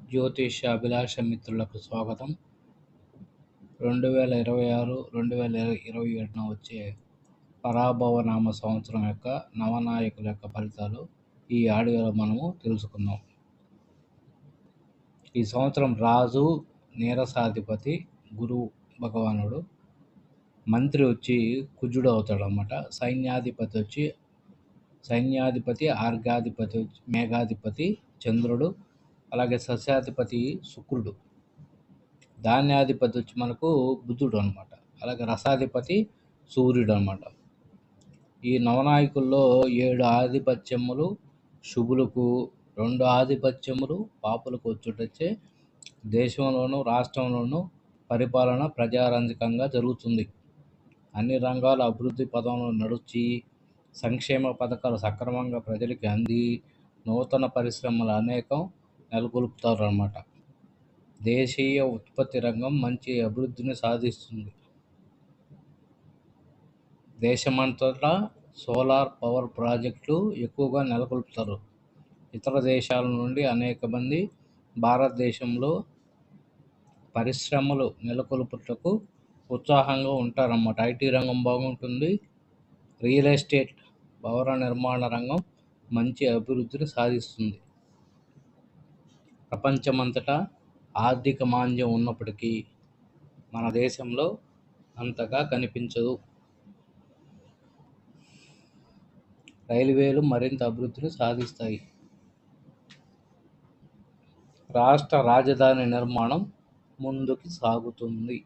జ్యోతిష్య అభిలాష మిత్రులకు స్వాగతం. 2026, 2027 వచ్చే పరాభవ నామ సంవత్సరం యొక్క నవనాయకుల యొక్క ఫలితాలు ఈ ఆడియోలో మనము తెలుసుకుందాం. ఈ సంవత్సరం రాజు నీరసాధిపతి గురువు భగవానుడు, మంత్రి వచ్చి కుజుడు అవుతాడు అన్నమాట. సైన్యాధిపతి ఆర్గాధిపతి మేఘాధిపతి చంద్రుడు, అలాగే సస్యాధిపతి శుక్రుడు, ధాన్యాధిపతి వచ్చి మనకు బుధుడు అనమాట. అలాగే రసాధిపతి సూర్యుడు అనమాట. ఈ నవనాయకుల్లో 7 ఆధిపత్యములు శుభులకు, 2 ఆధిపత్యములు పాపులకు వచ్చుటచ్చే దేశంలోనూ రాష్ట్రంలోనూ పరిపాలన ప్రజారంజకంగా జరుగుతుంది. అన్ని రంగాల అభివృద్ధి పదంలో నడిచి సంక్షేమ పథకాలు సక్రమంగా ప్రజలకి అంది నూతన పరిశ్రమలు అనేకం నెలకొల్పుతారు అన్నమాట. దేశీయ ఉత్పత్తి రంగం మంచి అభివృద్ధిని సాధిస్తుంది. దేశమంతటా సోలార్ పవర్ ప్రాజెక్టులు ఎక్కువగా నెలకొల్పుతారు. ఇతర దేశాల నుండి అనేక మంది భారతదేశంలో పరిశ్రమలు నెలకొల్పుటకు ఉత్సాహంగా ఉంటారన్నమాట. ఐటీ రంగం బాగుంటుంది. రియల్ ఎస్టేట్, భవన నిర్మాణ రంగం మంచి అభివృద్ధిని సాధిస్తుంది. ప్రపంచమంతటా ఆర్థిక మాంద్యం ఉన్నప్పటికీ మన దేశంలో అంతగా కనిపించదు. రైల్వేలు మరింత అభివృద్ధిని సాధిస్తాయి. రాష్ట్ర రాజధాని నిర్మాణం ముందుకు సాగుతుంది.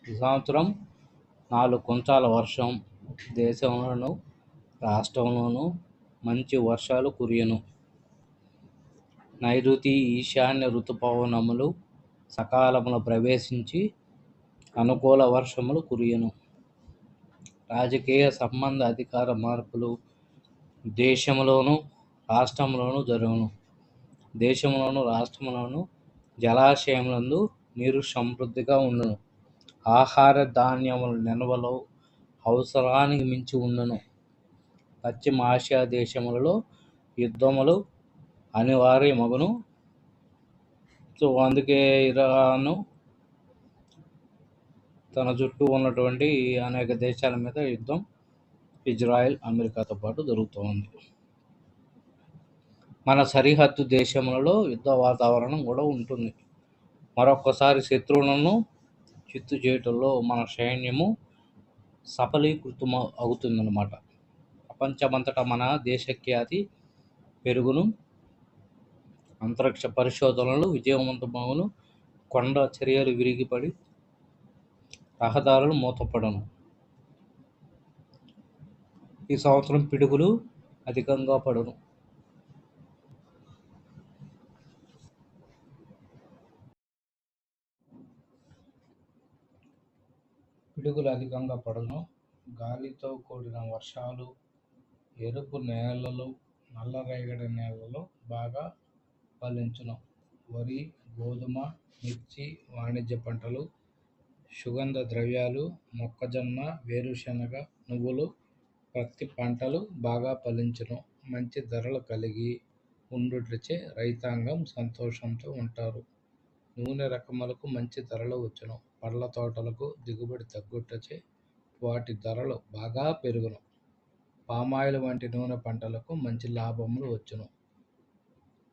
ఈ సంవత్సరం 4 కుంచాల వర్షం, దేశంలోనూ రాష్ట్రంలోనూ మంచి వర్షాలు కురియను. నైరుతి ఈశాన్య ఋతుపవనములు సకాలంలో ప్రవేశించి అనుకూల వర్షములు కురియను. రాజకీయ సంబంధ అధికార మార్పులు దేశంలోనూ రాష్ట్రంలోనూ జరుగును. దేశంలోనూ రాష్ట్రంలోనూ జలాశయములందు నీరు సమృద్ధిగా ఉండును. ఆహార ధాన్యముల నిల్వలు అవసరానికి మించి ఉండును. పశ్చిమ ఆసియా దేశములలో యుద్ధములు అనివార్యమగును. సో అందుకే ఇరాను తన చుట్టూ ఉన్నటువంటి అనేక దేశాల మీద యుద్ధం ఇజ్రాయెల్, అమెరికాతో పాటు జరుగుతోంది. మన సరిహద్దు దేశములలో యుద్ధ వాతావరణం కూడా ఉంటుంది. మరొకసారి శత్రువులను చిత్తు చేయటంలో మన సైన్యము సఫలీకృతం అవుతుందన్నమాట. ప్రపంచమంతటా మన దేశఖ్యాతి పెరుగును. అంతరిక్ష పరిశోధనలు విజయవంతమగును. కొండ చర్యలు విరిగిపడి రహదారులు మూతపడను. ఈ సంవత్సరం పిడుగులు అధికంగా పడును. గాలితో కూడిన వర్షాలు, ఎరుపు నేలలు, నల్లరేగడి నేలలో బాగా ఫలించును. వరి, గోధుమ, మిర్చి, వాణిజ్య పంటలు, సుగంధ ద్రవ్యాలు, మొక్కజొన్న, వేరుశనగ, నువ్వులు, పత్తి పంటలు బాగా ఫలించును. మంచి ధరలు కలిగి ఉండుటచే రైతాంగం సంతోషంతో ఉంటారు. నూనె రకములకు మంచి ధరలు వచ్చును. పండ్ల తోటలకు దిగుబడి తగ్గుటచే వాటి ధరలు బాగా పెరుగును. పామాయిల్ వంటి నూనె పంటలకు మంచి లాభములు వచ్చును.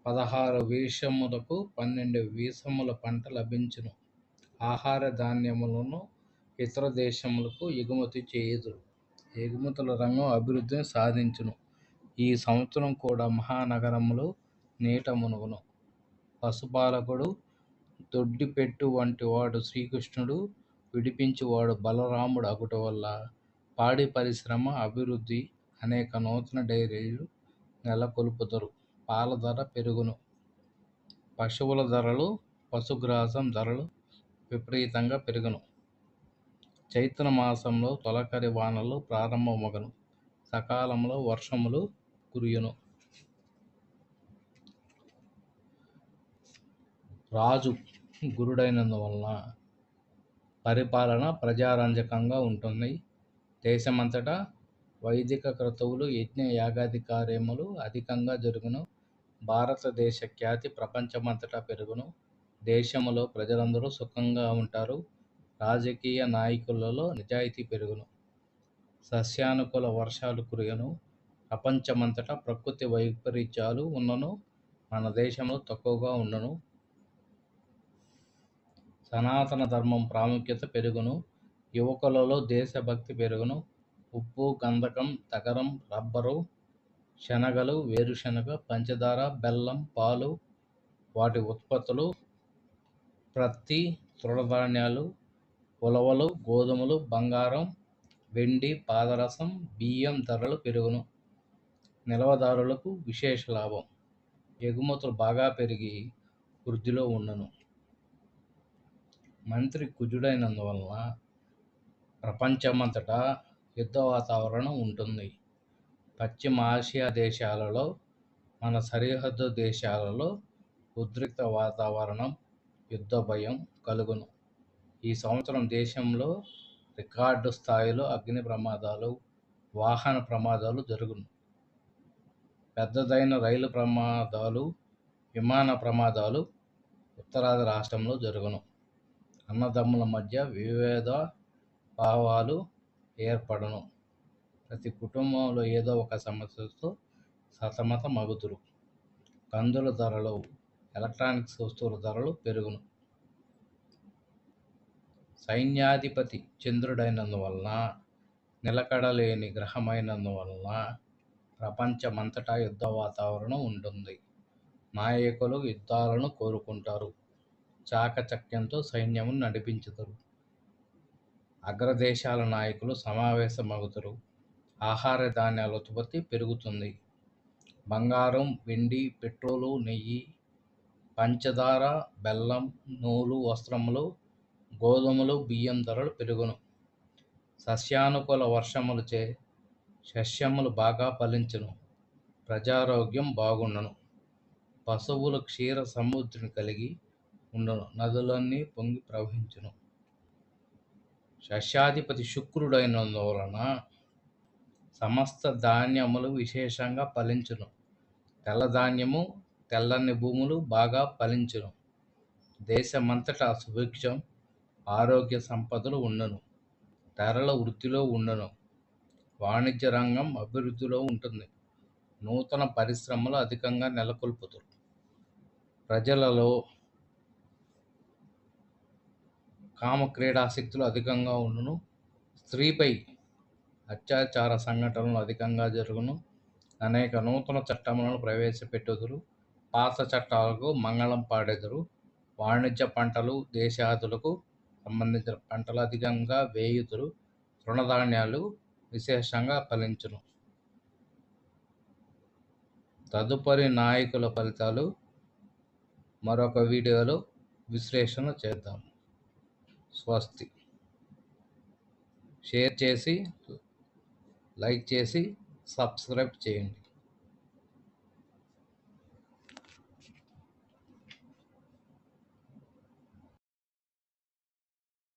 16 వీసములకు 12 వీసముల పంట లభించును. ఆహార ధాన్యములను ఇతర దేశములకు ఎగుమతి చేయుదురు. ఎగుమతుల రంగం అభివృద్ధిని సాధించును. ఈ సంవత్సరం కూడా మహానగరములు నీట మునుగును. పశుపాలకుడు దొడ్డిపెట్టు వంటి వాడు శ్రీకృష్ణుడు, విడిపించువాడు బలరాముడు అగుట వల్ల పాడి పరిశ్రమ అభివృద్ధి, అనేక నూతన డైరీలు నెలకొల్పుదురు. పాల ధర పెరుగును. పశువుల ధరలు, పశుగ్రాసం ధరలు విపరీతంగా పెరుగును. చైత్ర మాసంలో తొలకరి వానలు ప్రారంభమగును. సకాలంలో వర్షములు కురియును. రాజు గురుడైనందువలన పరిపాలన ప్రజారంజకంగా ఉంటుంది. దేశమంతటా వైదిక క్రతువులు, యజ్ఞ యాగాది కార్యములు అధికంగా జరుగును. భారతదేశ ఖ్యాతి ప్రపంచమంతటా పెరుగును. దేశములో ప్రజలందరూ సుఖంగా ఉంటారు. రాజకీయ నాయకులలో నిజాయితీ పెరుగును. సస్యానుకూల వర్షాలు కురియను. ప్రపంచమంతటా ప్రకృతి వైపరీత్యాలు ఉన్నను. మన దేశంలో తక్కువగా ఉండును. సనాతన ధర్మం ప్రాముఖ్యత పెరుగును. యువకులలో దేశభక్తి పెరుగును. ఉప్పు, గంధకం, తగరం, రబ్బరు, శనగలు, వేరుశనగ, పంచదార, బెల్లం, పాలు, వాటి ఉత్పత్తులు, ప్రత్తి, తృణధాన్యాలు, ఉలవలు, గోధుమలు, బంగారం, వెండి, పాదరసం, బియ్యం ధరలు పెరుగును. నిల్వదారులకు విశేష లాభం. ఎగుమతులు బాగా పెరిగి వృద్ధిలో ఉండును. మంత్రి కుజుడైనందువలన ప్రపంచమంతటా యుద్ధ వాతావరణం ఉంటుంది. పశ్చిమ ఆసియా దేశాలలో, మన సరిహద్దు దేశాలలో ఉద్రిక్త వాతావరణం, యుద్ధ భయం కలుగును. ఈ సంవత్సరం దేశంలో రికార్డు స్థాయిలో అగ్ని ప్రమాదాలు, వాహన ప్రమాదాలు జరుగును. పెద్దదైన రైలు ప్రమాదాలు, విమాన ప్రమాదాలు ఉత్తరాది రాష్ట్రంలో జరుగును. అన్నదమ్ముల మధ్య విభేద భావాలు ఏర్పడును. ప్రతి కుటుంబంలో ఏదో ఒక సమస్యతో సతమతమగుదురు. కందుల ధరలు, ఎలక్ట్రానిక్స్ వస్తువుల ధరలు పెరుగును. సైన్యాధిపతి చంద్రుడైనందువలన, నిలకడలేని గ్రహమైనందువలన ప్రపంచమంతటా యుద్ధ వాతావరణం ఉంటుంది. నాయకులు యుద్ధాలను కోరుకుంటారు. చాకచక్యంతో సైన్యమును నడిపించుదురు. అగ్రదేశాల నాయకులు సమావేశమగుదురు. ఆహార ధాన్యాల ఉత్పత్తి పెరుగుతుంది. బంగారం, వెండి, పెట్రోలు, నెయ్యి, పంచదార, బెల్లం, నూలు, వస్త్రములు, గోధుమలు, బియ్యం ధరలు పెరుగును. సస్యానుకూల వర్షములచే సస్యములు బాగా ఫలించును. ప్రజారోగ్యం బాగుండును. పశువులు క్షీర సమృద్ధిని కలిగి ఉండును. నదులన్నీ పొంగి ప్రవహించును. సస్యాధిపతి శుక్రుడైనందువలన సమస్త ధాన్యములు విశేషంగా ఫలించును. తెల్లధాన్యము, తెల్లని భూములు బాగా ఫలించును. దేశమంతటా సుభిక్షం, ఆరోగ్య సంపదలు ఉండును. ధరల వృద్ధిలో ఉండును. వాణిజ్య రంగం అభివృద్ధిలో ఉంటుంది. నూతన పరిశ్రమలు అధికంగా నెలకొల్పుతారు. ప్రజలలో కామక్రీడాశక్తులు అధికంగా ఉండును. స్త్రీపై అత్యాచార సంఘటనలు అధికంగా జరుగును. అనేక నూతన చట్టములను ప్రవేశపెట్టుదురు. పాత చట్టాలకు మంగళం పాడెదరు. వాణిజ్య పంటలు, దేశాదులకు సంబంధించిన పంటలు అధికంగా వేయుదురు. తృణధాన్యాలు విశేషంగా ఫలించును. తదుపరి నాయకుల ఫలితాలు మరొక వీడియోలో విశ్లేషణ చేద్దాం. స్వస్తి. షేర్ చేసి, లైక్ చేసి, సబ్స్క్రైబ్ చేయండి.